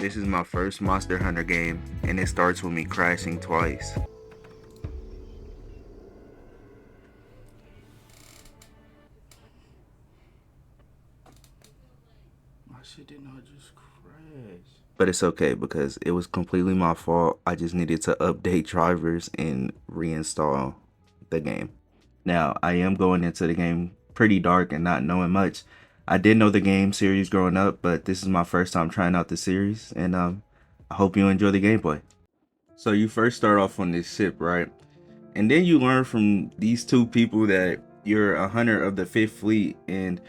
This is my first Monster Hunter game, and it starts with me crashing twice. My shit did not just crash. But it's okay because it was completely my fault. I just needed to update drivers and reinstall the game. Now, I am going into the game pretty dark and not knowing much. I did know the game series growing up, but this is my first time trying out the series, and I hope you enjoy the gameplay. So you first start off on this ship, right? And then you learn from these two people that you're a hunter of the Fifth Fleet, and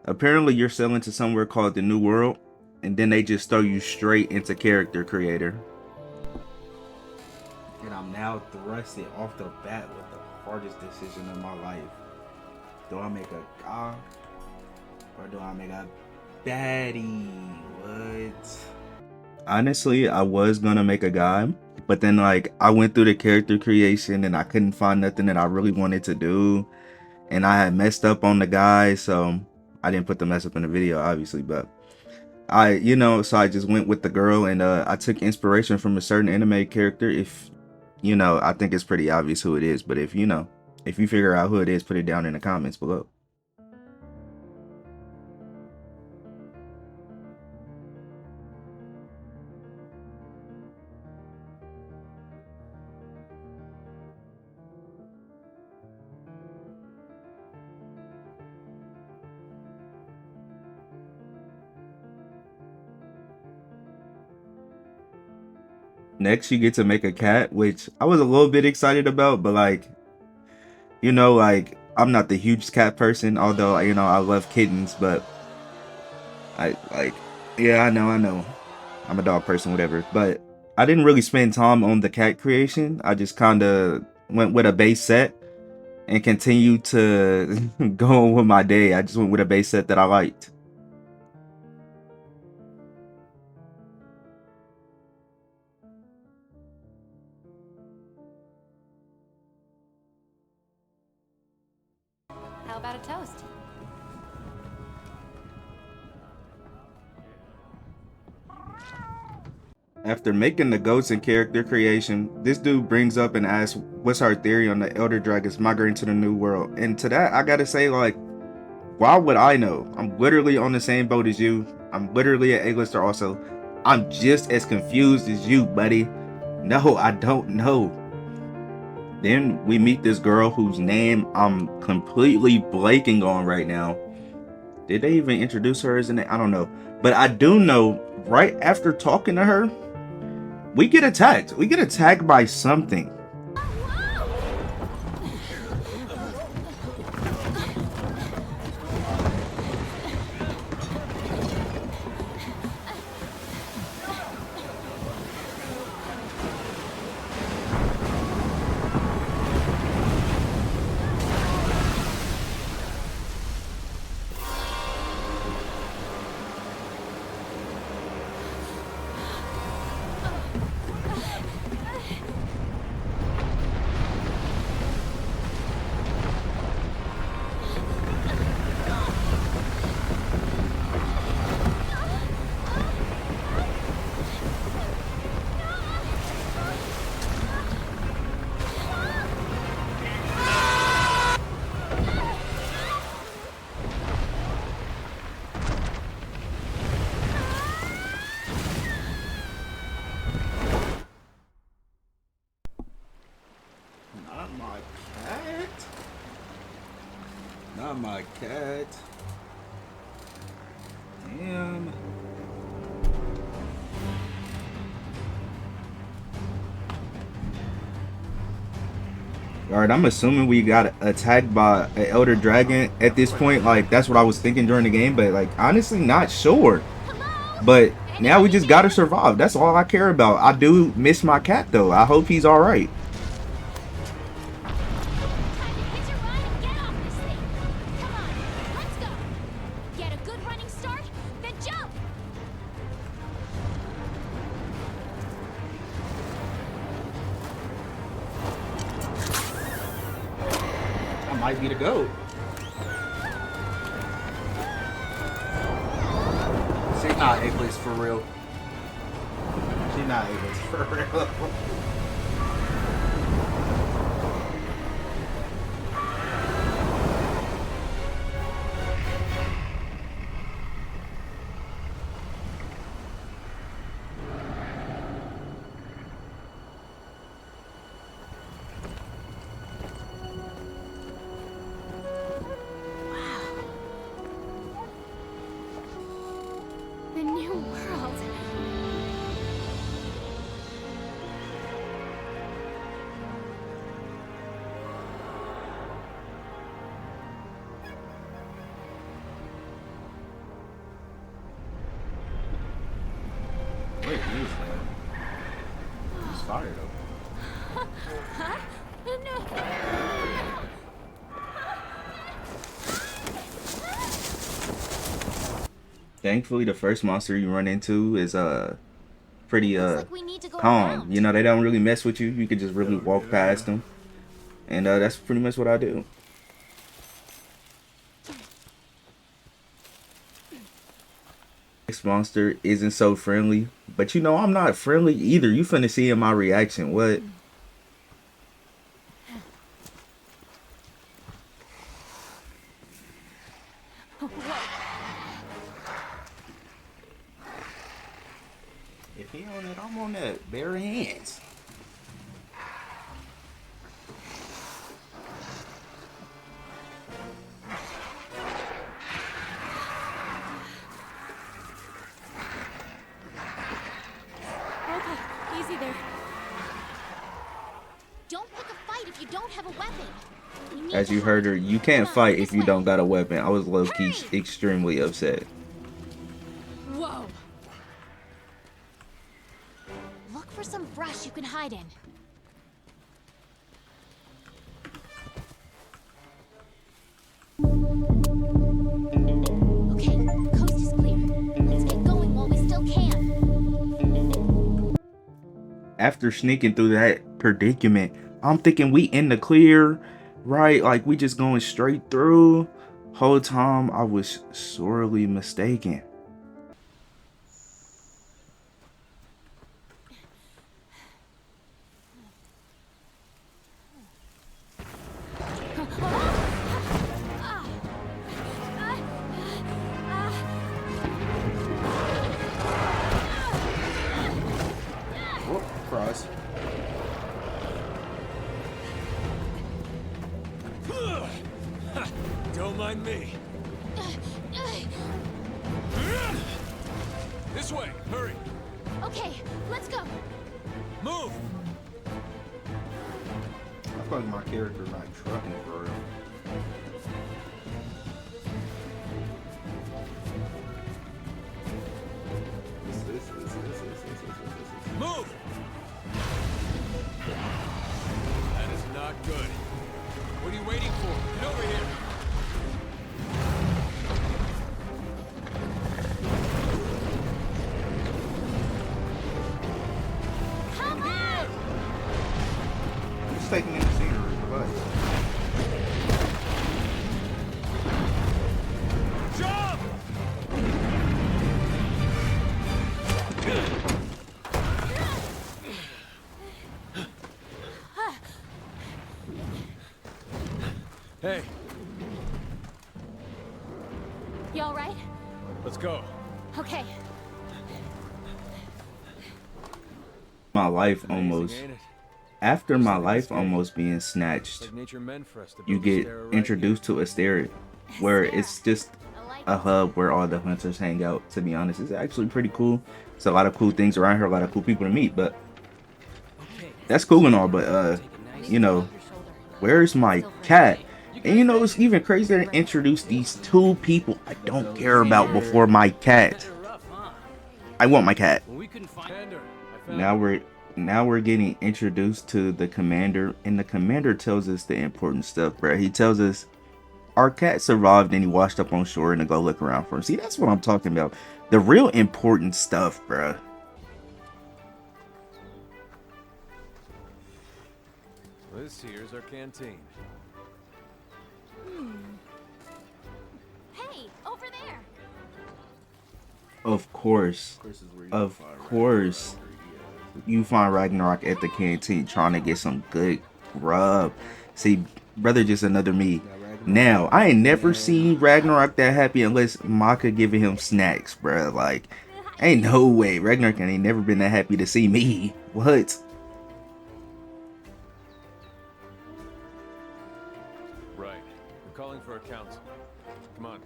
apparently you're sailing to somewhere called the New World, and then they just throw you straight into character creator. And I'm now thrusted off the bat with the hardest decision of my life. Do I make a guy or do I make a baddie? What? Honestly, I was gonna make a guy, but then like I went through the character creation and I couldn't find nothing that I really wanted to do, and I had messed up on the guy, so I didn't put the mess up in the video obviously, but so I just went with the girl, and I took inspiration from a certain anime character. If I think it's pretty obvious who it is, but if you figure out who it is, put it down in the comments below. Next, you get to make a cat, which I was a little bit excited about, but like I'm not the huge cat person, although I love kittens, but yeah, I know I'm a dog person, whatever, but I didn't really spend time on the cat creation. I just kind of went with a base set and continued to go on with my day. I just went with a base set that I liked. How about a toast? After making the goats and character creation, this dude brings up and asks what's our theory on the elder dragons migrating to the new world. And to that, I gotta say, like, why would I know? I'm literally on the same boat as you. I'm literally an A-lister also. I'm just as confused as you, buddy. No, I don't know. Then we meet this girl whose name I'm completely blanking on right now. Did they even introduce her as a name? I don't know. But I do know right after talking to her, we get attacked. We get attacked by something. Not my cat. Not my cat. Damn. Alright, I'm assuming we got attacked by an elder dragon at this point. Like, that's what I was thinking during the game, but like, honestly, not sure. But now we just gotta survive. That's all I care about. I do miss my cat though. I hope he's alright. Hit your run and get off this thing. Come on, let's go. Get a good running start, then jump. I might be the GOAT. Say not A-list for real. You're not able to, for real. The new world. Wait, he's fired though. Huh? No. Thankfully, the first monster you run into is pretty Looks like we need to go calm. around. You know, they don't really mess with you. You can just really walk past them, and that's pretty much what I do. Next monster isn't so friendly, but you know I'm not friendly either. You finna see in my reaction. What? If he on it, I'm on that. Bare hands. Okay, easy there. Don't pick a fight if you don't have a weapon. We need As to you hide. heard her, you can't Come on, fight this if you way. don't got a weapon. I was low-key Hurry! extremely upset. Whoa. Look for some brush you can hide in. Okay, coast is clear. Let's get going while we still can. After sneaking through that predicament, I'm thinking we in the clear, right? Like we just going straight through. Whole time I was sorely mistaken. Whoop, cross. Don't mind me. This way, hurry. Okay, let's go. Move. I feel like my character's not trucking for real. Move. That is not good. What are you waiting for? Get over here. Come on! Just taking in the scenery, but Jump! Hey, You all right? let's go. Okay. My life Amazing, almost, ain't it? after my Just like life this game. almost being It's snatched, like nature meant for us to you build a get stair right introduced to Asteria, where Astera. it's just I like a it. hub where all the hunters hang out. To be honest, it's actually pretty cool. It's a lot of cool things around here, a lot of cool people to meet, but that's cool and all, but you know, where's my cat? And you know, it's even crazier to introduce these two people I don't care about before my cat. I want my cat. here. Commander, I found Now we're getting introduced to the commander, and the commander tells us the important stuff, bro. He tells us our cat survived and he washed up on shore and to go look around for him. See, that's what I'm talking about. The real important stuff, bro. This here's our canteen. Hey, over there. Of course. Chris is where you Of find right course. now. you find Ragnarok at the canteen trying to get some good rub. See, brother, just another me. Now, I ain't never seen Ragnarok that happy unless Maka giving him snacks, bruh. Like, ain't no way. Ragnarok ain't never been that happy to see me. What? Right. We're calling for a council. Come on.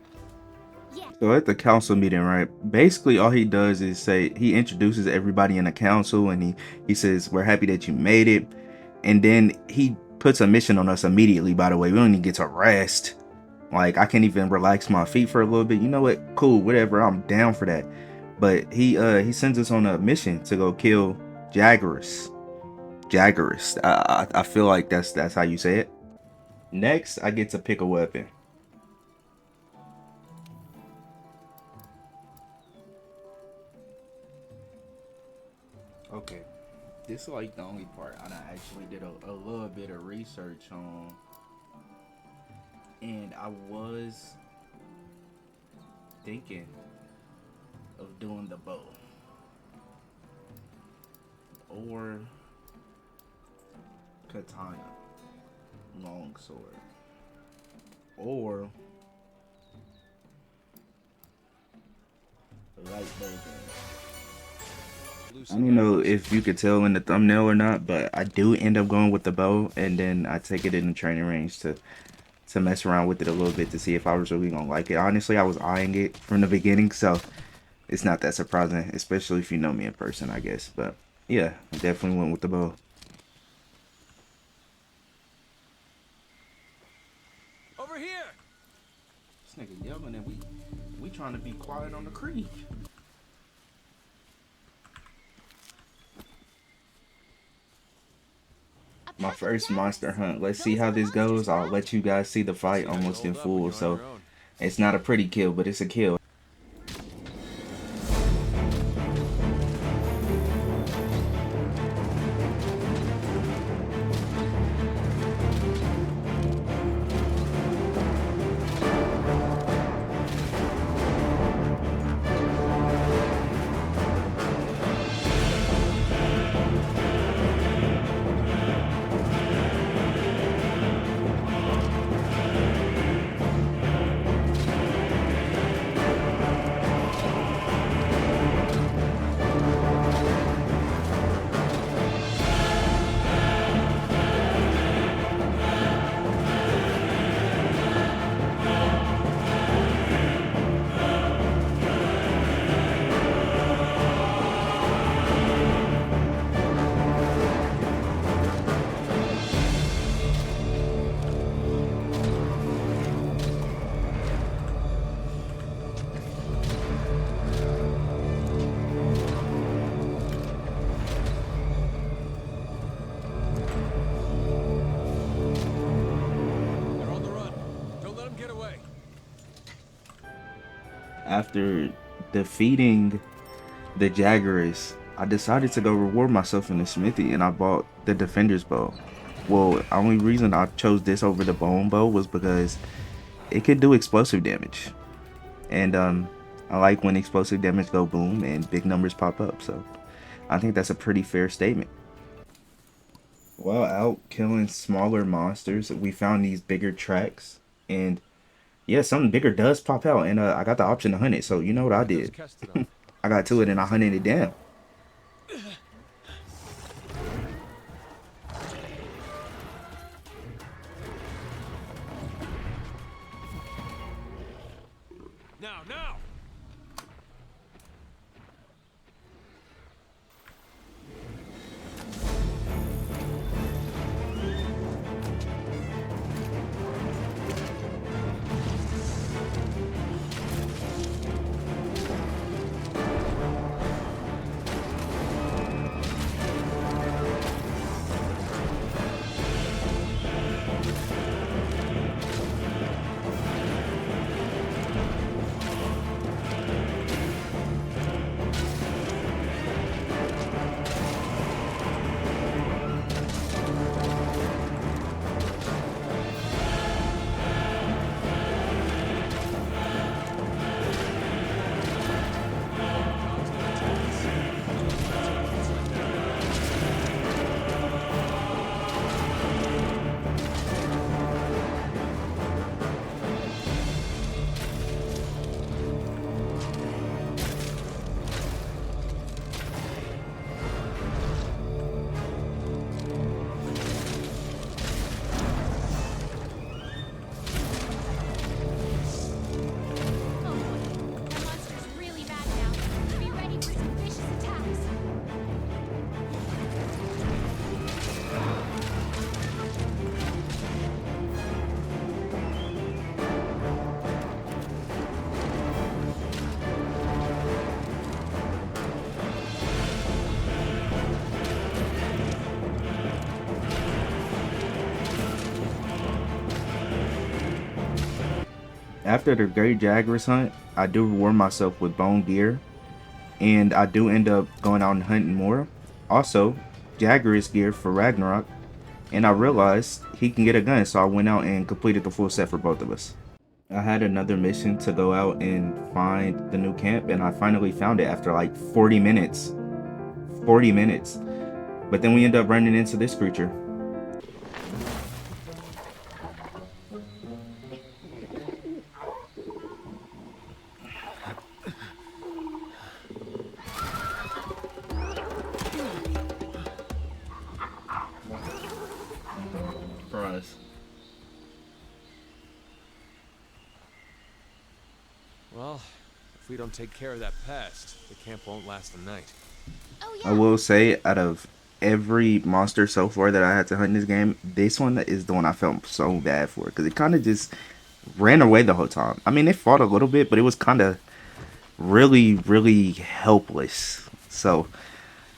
Yeah. So at the council meeting, right, basically all he does is say, he introduces everybody in the council and he says, we're happy that you made it. And then he puts a mission on us immediately, by the way. We don't even get to rest. Like, I can't even relax my feet for a little bit. You know what? Cool, whatever. I'm down for that. But he sends us on a mission to go kill Jaggeris. Jaggeris. I feel like that's how you say it. Next, I get to pick a weapon. Okay, this is like the only part I done actually did a little bit of research on, and I was thinking of doing the bow or katana, long sword, or light bow gun. I don't know if you could tell in the thumbnail or not, but I do end up going with the bow, and then I take it in the training range to mess around with it a little bit to see if I was really gonna like it. Honestly, I was eyeing it from the beginning, so it's not that surprising, especially if you know me in person, I guess. But yeah, I definitely went with the bow. Over here! This nigga yelling and we trying to be quiet on the creek. My first monster hunt. Let's see how this goes. I'll let you guys see the fight almost in full. So it's not a pretty kill, but it's a kill. After defeating the Jaggeris, I decided to go reward myself in the smithy, and I bought the Defender's Bow. Well, the only reason I chose this over the Bone Bow was because it could do explosive damage. And I like when explosive damage go boom and big numbers pop up, so I think that's a pretty fair statement. While out killing smaller monsters, we found these bigger tracks, and yeah, something bigger does pop out, and I got the option to hunt it, so you know what I did. I got to it and I hunted it down. Now! After the Great Jaguars hunt, I do reward myself with bone gear, and I do end up going out and hunting more. Also, Jaguars gear for Ragnarok, and I realized he can get a gun, so I went out and completed the full set for both of us. I had another mission to go out and find the new camp, and I finally found it after like 40 minutes. 40 minutes. But then we end up running into this creature. For us. Well, if we don't take care of that pest, the camp won't last the night. Oh I yeah. will say, out of every monster so far that I had to hunt in this game, this one is the one I felt so bad for, because it kind of just ran away the whole time. I mean, it fought a little bit, but it was kind of really helpless. So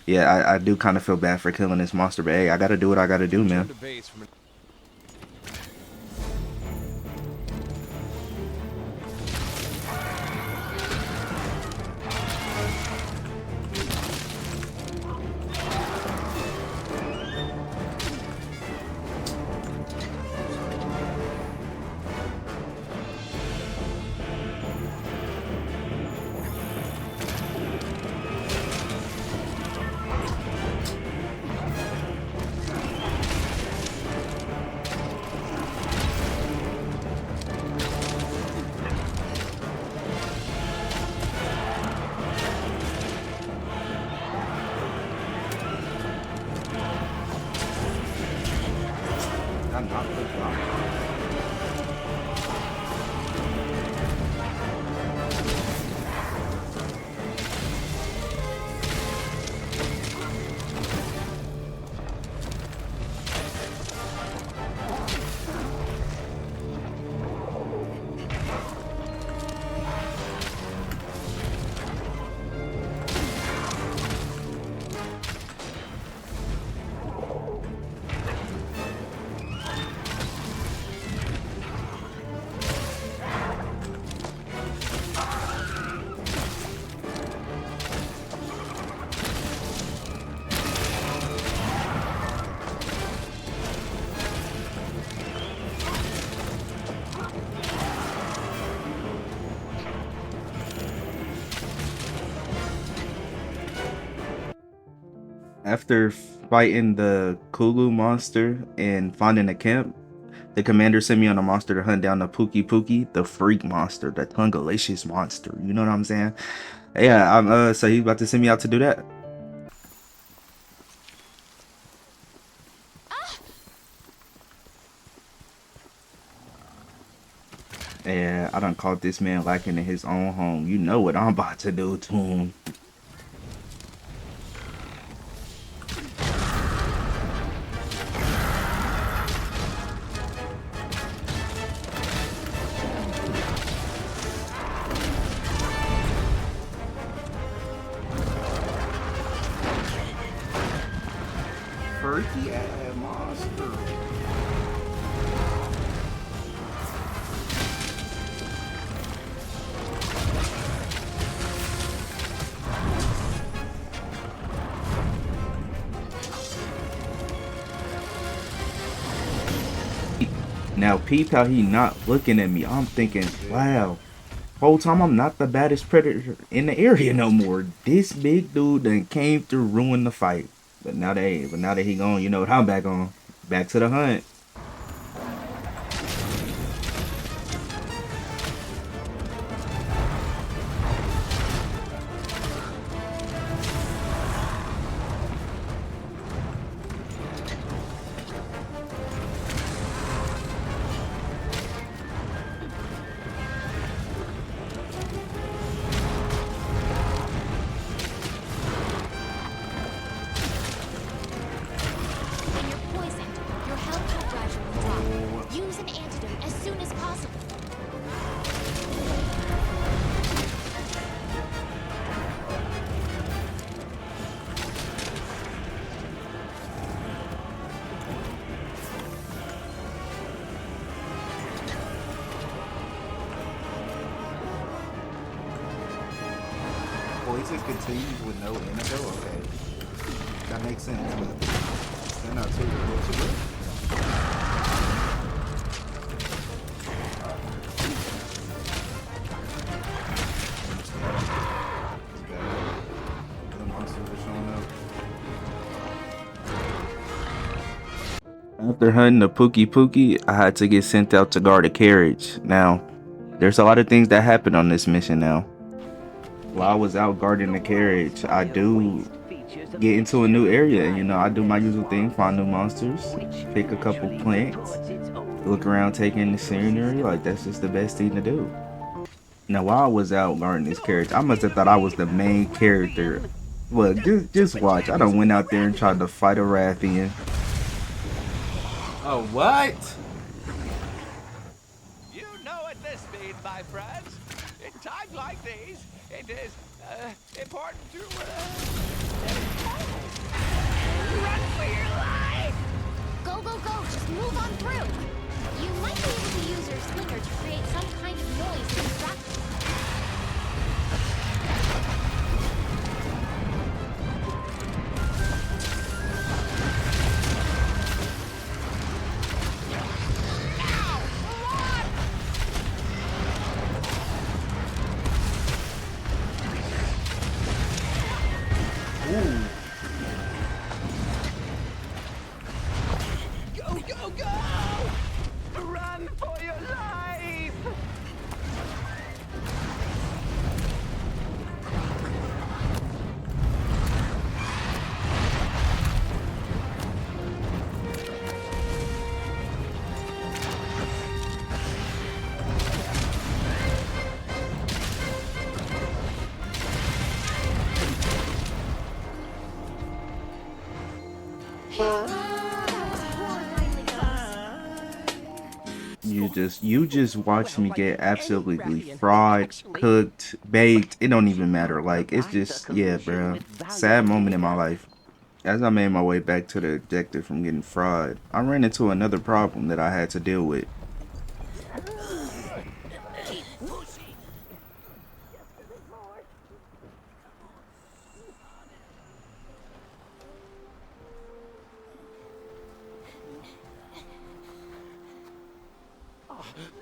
yeah, I do kind of feel bad for killing this monster, but hey, I gotta do what I gotta do, Return man. to base from an I'm not After fighting the Kulu monster and finding the camp, the commander sent me on a monster to hunt down the Pookie Pookie, the freak monster, the Tungalicious monster. You know what I'm saying? Yeah, so he's about to send me out to do that. Yeah, I done caught this man lacking in his own home. You know what I'm about to do to him. Freaky ass monster. Now peep how he not looking at me. I'm thinking, wow, whole time I'm not the baddest predator in the area no more. This big dude done came through, ruin the fight. But now that he gone, you know what I'm back on. Back to the hunt. And you're poisoned. Your health will poison continues with no antidote. Okay, that makes sense. But still not too good. The monsters are showing up. After hunting the Pookie Pookie, I had to get sent out to guard a carriage. Now, there's a lot of things that happen on this mission now. While I was out guarding the carriage, I do get into a new area. You know, I do my usual thing, find new monsters, pick a couple plants, look around, take in the scenery. Like, that's just the best thing to do. Now, while I was out guarding this carriage, I must have thought I was the main character. Look, just watch. I done went out there and tried to fight a Rathian. Oh, what? You know what this means, my friends. In times like these, it is important to run for your life. Go, go, go! Just move on through! You might be able to use your slinger to create some kind of noise to distract them. Go, go, go! Run for your life! You just watch me get absolutely fried, cooked, baked. It don't even matter. Like, it's just, yeah, bro. Sad moment in my life. As I made my way back to the objective from getting fried, I ran into another problem that I had to deal with.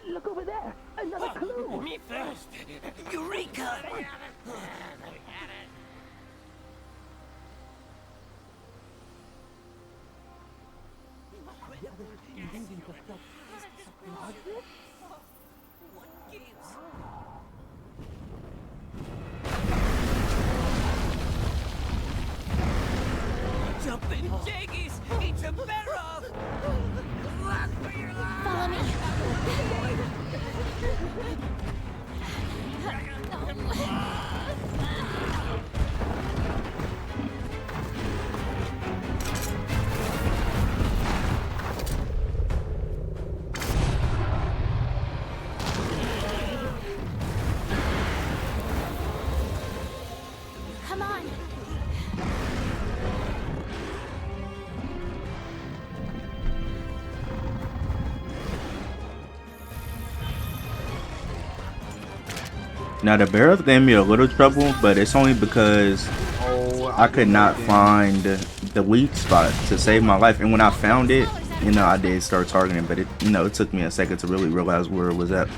Look over there! Another clue! Me first! Eureka! Jumping jaggies! Eat a barrel! Run for your life! Follow me! Come on! Now the barrels gave me a little trouble, but it's only because I could not find the weak spot to save my life. And when I found it, you know, I did start targeting, but it took me a second to really realize where it was at.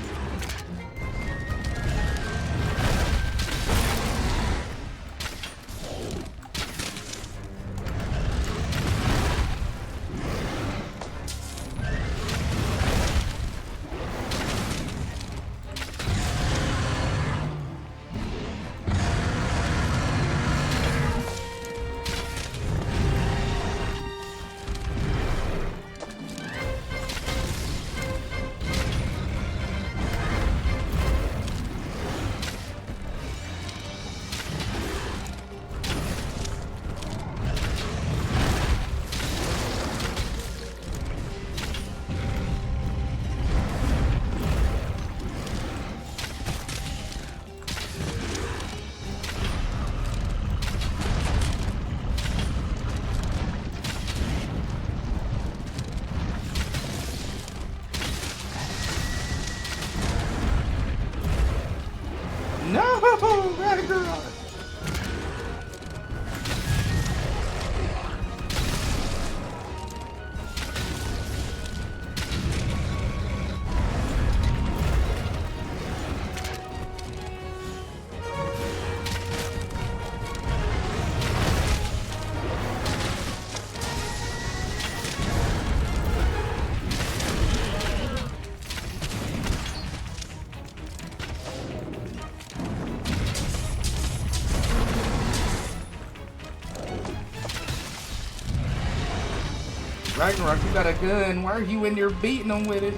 No, Ragnarok! Ragnarok, you got a gun. Why are you in there beating them with it?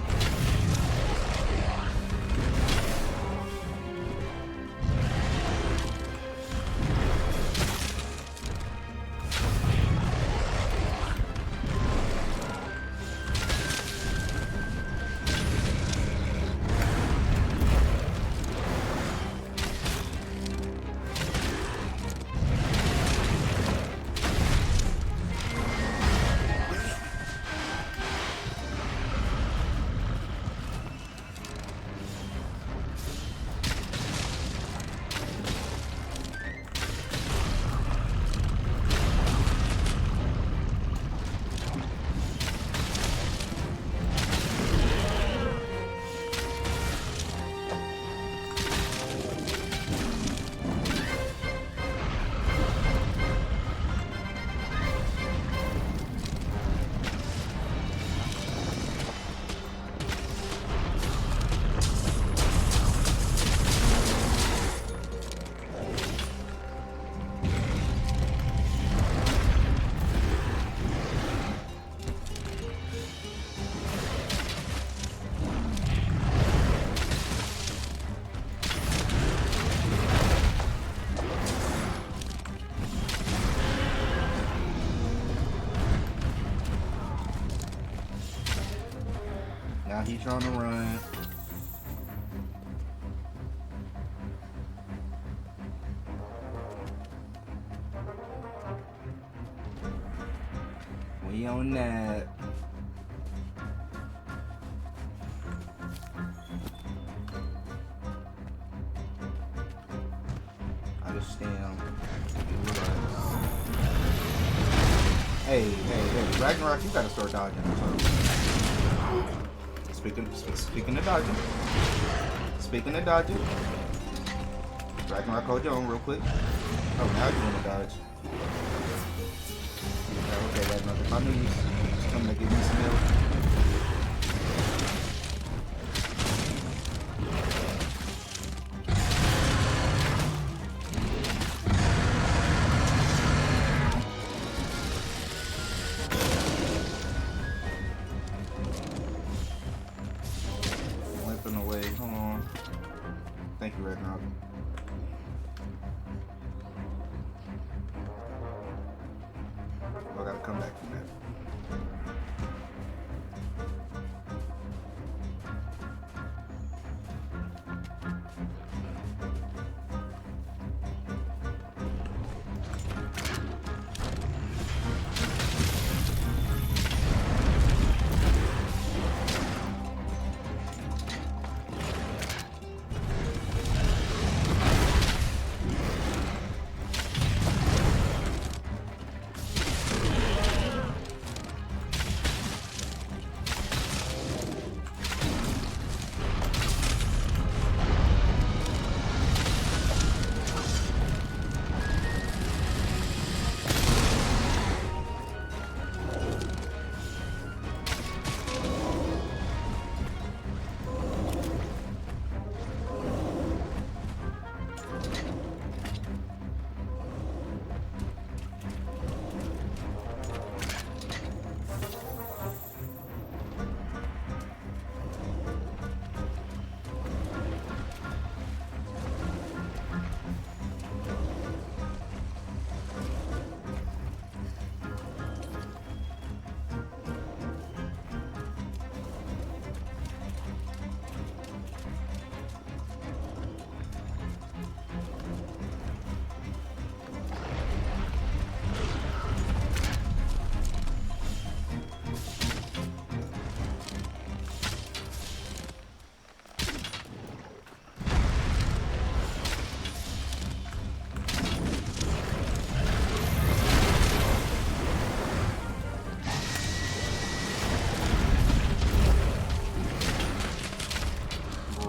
Now he's trying to run. We on that. Understand. Hey, Ragnarok, you gotta start dodging. Speaking of dodging. Speaking of dodging. Ragnarok, hold your own real quick. Oh, now you want to dodge. Okay, Ragnarok, if I knew you was coming to give me some help. Away. Hold on. Thank you, Ragnarok. I gotta come back from that.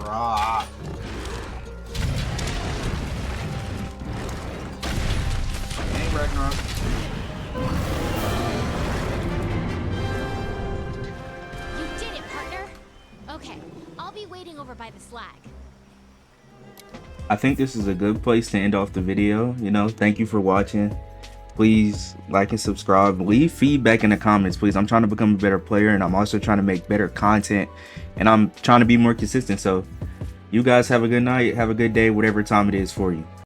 Rock. Hey, Ragnarok. You did it, partner. Okay, I'll be waiting over by the slag. I think this is a good place to end off the video. You know, thank you for watching. Please like and subscribe. Leave feedback in the comments, please. I'm trying to become a better player, and I'm also trying to make better content, and I'm trying to be more consistent. So you guys have a good night, have a good day, whatever time it is for you.